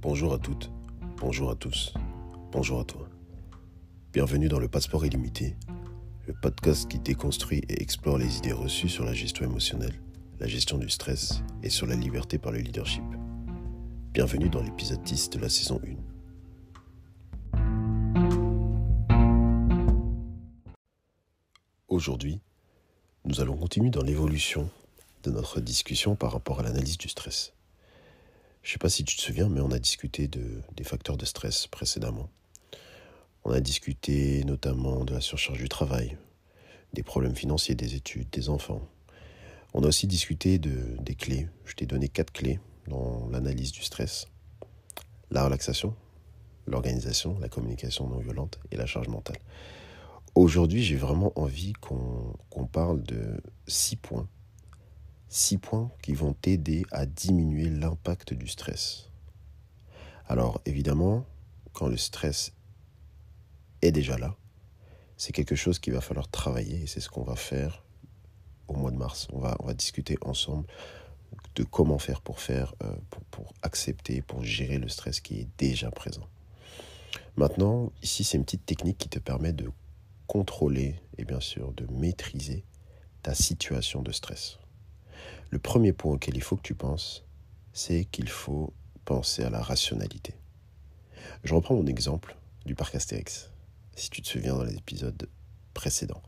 Bonjour à toutes, bonjour à tous, bonjour à toi. Bienvenue dans le Passeport illimité, le podcast qui déconstruit et explore les idées reçues sur la gestion émotionnelle, la gestion du stress et sur la liberté par le leadership. Bienvenue dans l'épisode 10 de la saison 1. Aujourd'hui, nous allons continuer dans l'évolution de notre discussion par rapport à l'analyse du stress. Je ne sais pas si tu te souviens, mais on a discuté des facteurs de stress précédemment. On a discuté notamment de la surcharge du travail, des problèmes financiers, des études, des enfants. On a aussi discuté des clés. Je t'ai donné 4 clés dans l'analyse du stress. La relaxation, l'organisation, la communication non violente et la charge mentale. Aujourd'hui, j'ai vraiment envie qu'on parle de 6 points. 6 points qui vont t'aider à diminuer l'impact du stress. Alors, évidemment, quand le stress est déjà là, c'est quelque chose qu'il va falloir travailler et c'est ce qu'on va faire au mois de mars. On va discuter ensemble de comment faire pour accepter, pour gérer le stress qui est déjà présent. Maintenant, ici, c'est une petite technique qui te permet de contrôler et bien sûr de maîtriser ta situation de stress. Le premier point auquel il faut que tu penses, c'est qu'il faut penser à la rationalité. Je reprends mon exemple du parc Astérix, si tu te souviens dans les épisodes précédents.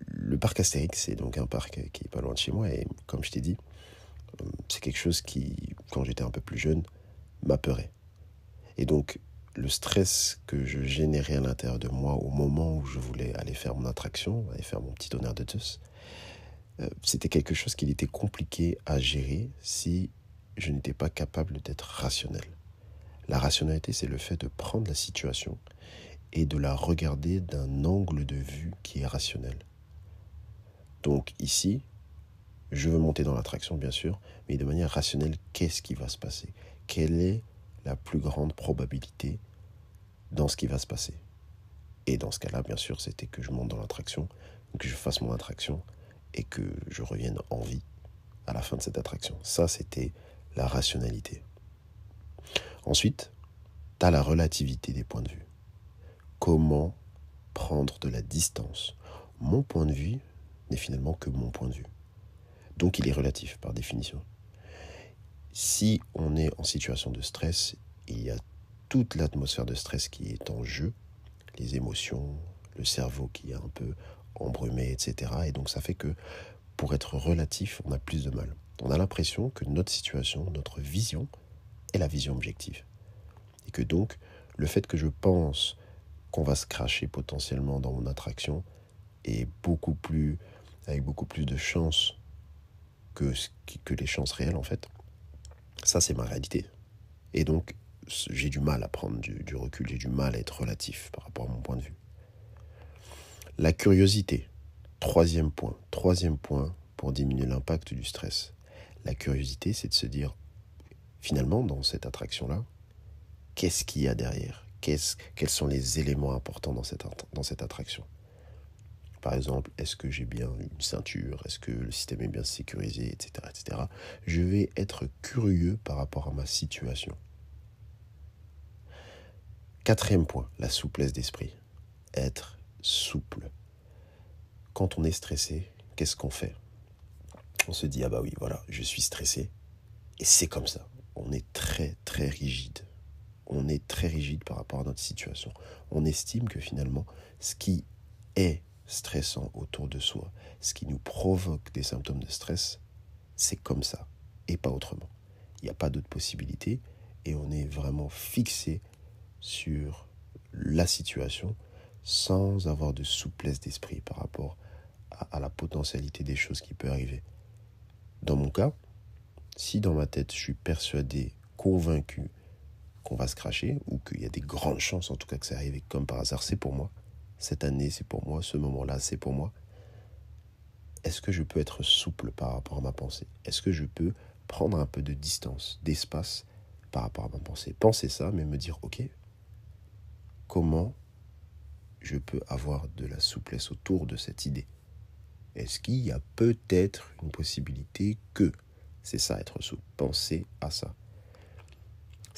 Le parc Astérix, c'est donc un parc qui est pas loin de chez moi et comme je t'ai dit, c'est quelque chose qui, quand j'étais un peu plus jeune, m'apeurait. Et donc, le stress que je générais à l'intérieur de moi au moment où je voulais aller faire mon attraction, aller faire mon petit honneur de tous, c'était quelque chose qui était compliqué à gérer si je n'étais pas capable d'être rationnel. La rationalité, c'est le fait de prendre la situation et de la regarder d'un angle de vue qui est rationnel. Donc ici, je veux monter dans l'attraction, bien sûr, mais de manière rationnelle, qu'est-ce qui va se passer ? Quelle est la plus grande probabilité dans ce qui va se passer ? Et dans ce cas-là, bien sûr, c'était que je monte dans l'attraction, que je fasse mon attraction et que je revienne en vie à la fin de cette attraction. Ça, c'était la rationalité. Ensuite, tu as la relativité des points de vue. Comment prendre de la distance ? Mon point de vue n'est finalement que mon point de vue. Donc, il est relatif par définition. Si on est en situation de stress, il y a toute l'atmosphère de stress qui est en jeu, les émotions, le cerveau qui est un peu embrumé, etc. Et donc, ça fait que pour être relatif, on a plus de mal. On a l'impression que notre situation, notre vision, est la vision objective. Et que donc, le fait que je pense qu'on va se cracher potentiellement dans mon attraction est avec beaucoup plus de chances que les chances réelles, en fait. Ça, c'est ma réalité. Et donc, j'ai du mal à prendre du recul, j'ai du mal à être relatif par rapport à mon point de vue. La curiosité, troisième point pour diminuer l'impact du stress. La curiosité, c'est de se dire, finalement, dans cette attraction-là, qu'est-ce qu'il y a derrière ? Quels sont les éléments importants dans cette attraction ? Par exemple, est-ce que j'ai bien une ceinture ? Est-ce que le système est bien sécurisé, etc., etc. Je vais être curieux par rapport à ma situation. Quatrième point, la souplesse d'esprit. Être souple. Quand on est stressé, qu'est-ce qu'on fait ? On se dit, ah bah oui, voilà, je suis stressé. Et c'est comme ça. On est très, très rigide. On est très rigide par rapport à notre situation. On estime que finalement, ce qui est stressant autour de soi, ce qui nous provoque des symptômes de stress, c'est comme ça et pas autrement. Il n'y a pas d'autre possibilité et on est vraiment fixé sur la situation sans avoir de souplesse d'esprit par rapport à la potentialité des choses qui peuvent arriver. Dans mon cas, si dans ma tête je suis persuadé, convaincu qu'on va se cracher ou qu'il y a des grandes chances en tout cas que ça arrive et comme par hasard c'est pour moi, cette année c'est pour moi, ce moment-là c'est pour moi, est-ce que je peux être souple par rapport à ma pensée ? Est-ce que je peux prendre un peu de distance, d'espace par rapport à ma pensée ? Penser ça, mais me dire, ok, comment je peux avoir de la souplesse autour de cette idée ? Est-ce qu'il y a peut-être une possibilité que... C'est ça, être souple, penser à ça.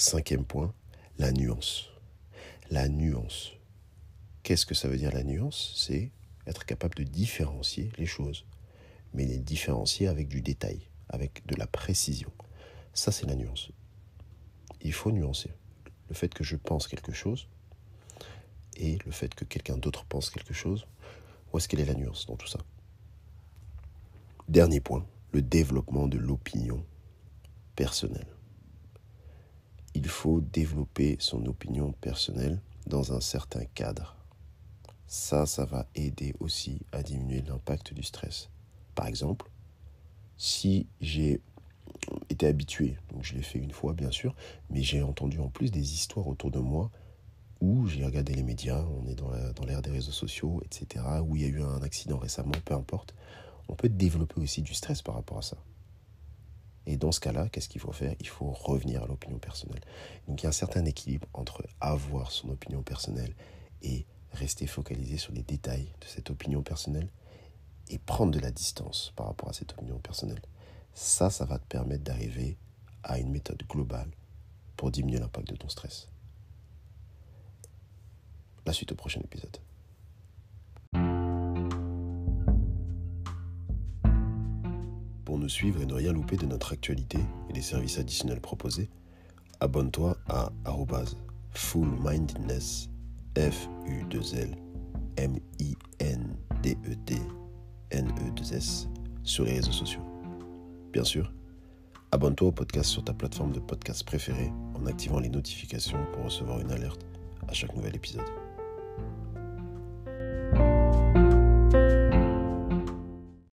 5e point, la nuance. La nuance. Qu'est-ce que ça veut dire la nuance? C'est être capable de différencier les choses, mais les différencier avec du détail, avec de la précision. Ça, c'est la nuance. Il faut nuancer. Le fait que je pense quelque chose et le fait que quelqu'un d'autre pense quelque chose, où est-ce qu'elle est la nuance dans tout ça? Dernier point, le développement de l'opinion personnelle. Il faut développer son opinion personnelle dans un certain cadre. Ça va aider aussi à diminuer l'impact du stress. Par exemple, si j'ai été habitué, donc je l'ai fait une fois bien sûr, mais j'ai entendu en plus des histoires autour de moi où j'ai regardé les médias, on est dans l'ère des réseaux sociaux, etc., où il y a eu un accident récemment, peu importe, on peut développer aussi du stress par rapport à ça. Et dans ce cas-là, qu'est-ce qu'il faut faire? Il faut revenir à l'opinion personnelle. Donc il y a un certain équilibre entre avoir son opinion personnelle et rester focalisé sur les détails de cette opinion personnelle et prendre de la distance par rapport à cette opinion personnelle. Ça va te permettre d'arriver à une méthode globale pour diminuer l'impact de ton stress. La suite au prochain épisode. Pour nous suivre et ne rien louper de notre actualité et des services additionnels proposés, abonne-toi à @fullmindedness, FULLMINDEDNES sur les réseaux sociaux. Bien sûr, abonne-toi au podcast sur ta plateforme de podcast préférée en activant les notifications pour recevoir une alerte à chaque nouvel épisode.